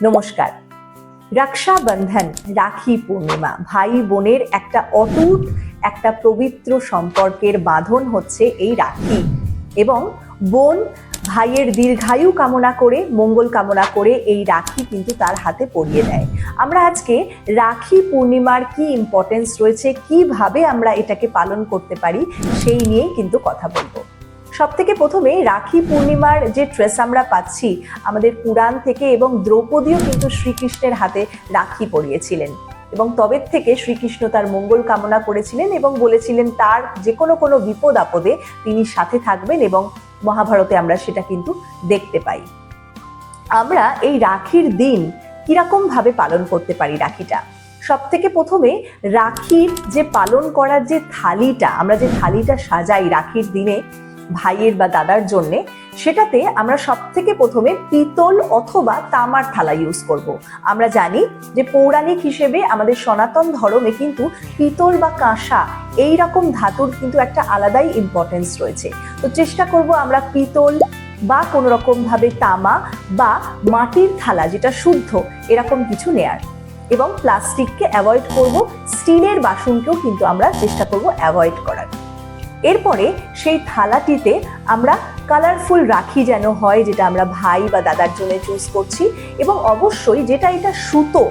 নমস্কার। রক্ষাবন্ধন, রাখি পূর্ণিমা, ভাই বোনের একটা অটুট একটা পবিত্র সম্পর্কের বাঁধন হচ্ছে এই রাখি। এবং বোন ভাইয়ের দীর্ঘায়ু কামনা করে, মঙ্গল কামনা করে এই রাখি কিন্তু তার হাতে পরিয়ে দেয়। আমরা আজকে রাখি পূর্ণিমার কি ইম্পর্টেন্স রয়েছে, কিভাবে আমরা এটাকে পালন করতে পারি, সেই নিয়েই কিন্তু কথা বলবো। সব থেকে প্রথমে রাখি পূর্ণিমার যে ট্রেস আমরা পাচ্ছি আমাদের পুরাণ থেকে, এবং দ্রৌপদীও কিন্তু শ্রীকৃষ্ণের হাতে রাখি পরিয়েছিলেন এবং তবে থেকে শ্রীকৃষ্ণ তার মঙ্গল কামনা করেছিলেন এবং বলেছিলেন তার যে কোনো বিপদ আপদে তিনি সাথে থাকবেন, এবং মহাভারতে আমরা সেটা কিন্তু দেখতে পাই। আমরা এই রাখির দিন কিরকম ভাবে পালন করতে পারি রাখিটা? সব থেকে প্রথমে রাখির যে পালন করার যে থালিটা, আমরা যে থালিটা সাজাই রাখির দিনে ভাইয়ের বা দাদার জন্যে, সেটাতে আমরা সব থেকে প্রথমে পিতল অথবা তামার থালা ইউজ করব। আমরা জানি যে পৌরাণিক হিসেবে আমাদের সনাতন ধর্মে কিন্তু পিতল বা কাঁসা এই রকম ধাতুর কিন্তু একটা আলাদাই ইম্পর্টেন্স রয়েছে। তো চেষ্টা করব আমরা পিতল বা কোনো রকম ভাবে তামা বা মাটির থালা যেটা শুদ্ধ এরকম কিছু নেয়ার, এবং প্লাস্টিককে অ্যাভয়েড করব। স্টিলের বাসনকেও কিন্তু আমরা চেষ্টা করব অ্যাভয়েড করার। এরপরে সেই থালাটিতে আমরা কালারফুল রাখি যেন হয়, যেটা আমরা ভাই বা দাদার জন্য চুজ করছি, এবং অবশ্যই যেটা এটা সুতো,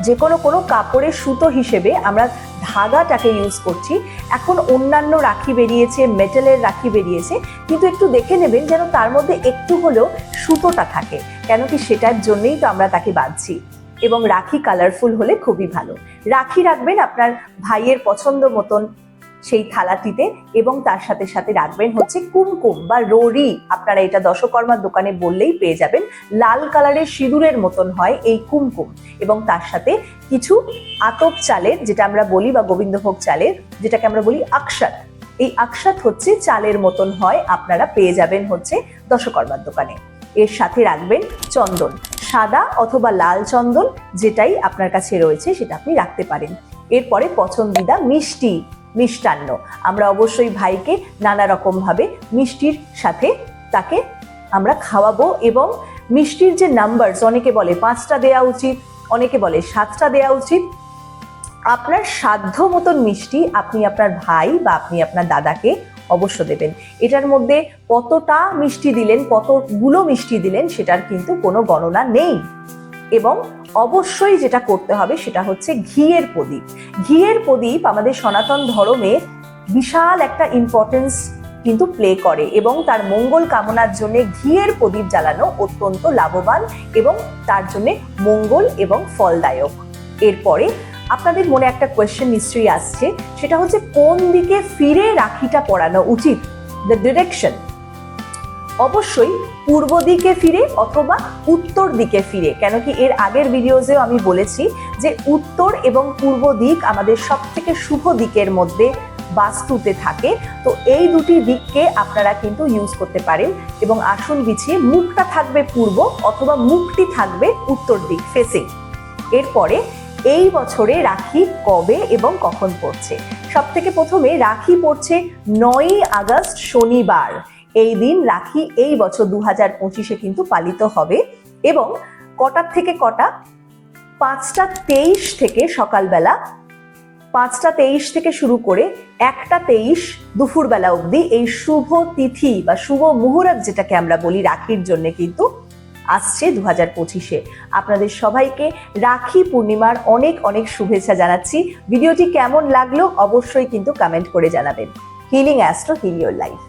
যে কোনো কাপড়ের সুতো হিসেবে আমরা ধাগাটাকে ইউজ করছি। এখন অন্যান্য রাখি বেরিয়েছে, মেটালের রাখি বেরিয়েছে, কিন্তু একটু দেখে নেবেন যেন তার মধ্যে একটু হলেও সুতোটা থাকে, কেন কি সেটার জন্যই তো আমরা তাকে বাঁধছি। এবং রাখি কালারফুল হলে খুবই ভালো। রাখি রাখবেন আপনার ভাইয়ের পছন্দ মতন সেই থালাটিতে, এবং তার সাথে সাথে রাখবেন হচ্ছে কুমকুম বা রোরি। আপনারা এটা দশকর্মার দোকানে বললেই পেয়ে যাবেন। লাল কালারের সিঁদুরের মতন হয় এই কুমকুম, এবং তার সাথে কিছু আতপ চালের, যেটা আমরা বলি, বা গোবিন্দভোগ চালের, যেটাকে আমরা বলি আকশাত। এই আকশাত হচ্ছে চালের মতন হয়, আপনারা পেয়ে যাবেন হচ্ছে দশকর্মার দোকানে। এর সাথে রাখবেন চন্দন, সাদা অথবা লাল চন্দন, যেটাই আপনার কাছে রয়েছে সেটা আপনি রাখতে পারেন। এরপরে পছন্দিদা মিষ্টান্ন, আমরা অবশ্যই ভাইকে নানা রকম ভাবে মিষ্টির সাথে তাকে আমরা খাওয়াবো। এবং মিষ্টির যে নাম্বারস, অনেকে বলে 5টা দেওয়া উচিত, অনেকে বলে 7টা দেওয়া উচিত। আপনার সাধ্য মতন মিষ্টি আপনি আপনার ভাই বা আপনি আপনার দাদাকে অবশ্য দেবেন। এটার মধ্যে কতটা মিষ্টি দিলেন, কতগুলো মিষ্টি দিলেন, সেটার কিন্তু কোনো গণনা নেই। এবং অবশ্যই যেটা করতে হবে সেটা হচ্ছে ঘিয়ের প্রদীপ। ঘিয়ের প্রদীপ আমাদের সনাতন ধর্মে বিশাল একটা ইম্পর্টেন্স কিন্তু প্লে করে, এবং তার মঙ্গল কামনার জন্য ঘিয়ের প্রদীপ জ্বালানো অত্যন্ত লাভবান এবং তার জন্য মঙ্গল এবং ফলদায়ক। এরপরে আপনাদের মনে একটা কোয়েশ্চেন নিশ্চয়ই আসছে, সেটা হচ্ছে কোন দিকে ফিরে রাখিটা পরানো উচিত, দ্য ডিরেকশন। অবশ্যই পূর্ব দিকে ফিরে অথবা উত্তর দিকে ফিরে, কেন কি এর আগের ভিডিওতেও আমি বলেছি যে উত্তর এবং পূর্ব দিক আমাদের সব থেকে শুভ দিকের মধ্যে বাস্তুতে থাকে। তো এই দুটি দিককে আপনারা কিন্তু ইউজ করতে পারেন, এবং আসন বিছিয়ে মুখটা থাকবে পূর্ব অথবা মুখটি থাকবে উত্তর দিক ফেসিং। এরপরে এই বছরে রাখি কবে এবং কখন পড়ছে? সব থেকে প্রথমে রাখি পড়ছে 9ই আগস্ট শনিবার। এই দিন রাখি এই বছর 2025-এ কিন্তু পালিত হবে, এবং কটার থেকে কটা? 5টা 23 থেকে সকালবেলা 5টা 23 থেকে শুরু করে 1টা 23 দুপুরবেলা অবধি এই শুভ তিথি বা শুভ মুহূর্ত যেটাকে আমরা বলি রাখির জন্য কিন্তু আসছে 2025-এ। আপনাদের সবাইকে রাখি পূর্ণিমার অনেক অনেক শুভেচ্ছা জানাচ্ছি। ভিডিওটি কেমন লাগলো অবশ্যই কিন্তু কমেন্ট করে জানাবেন। Healing astro, heal your life.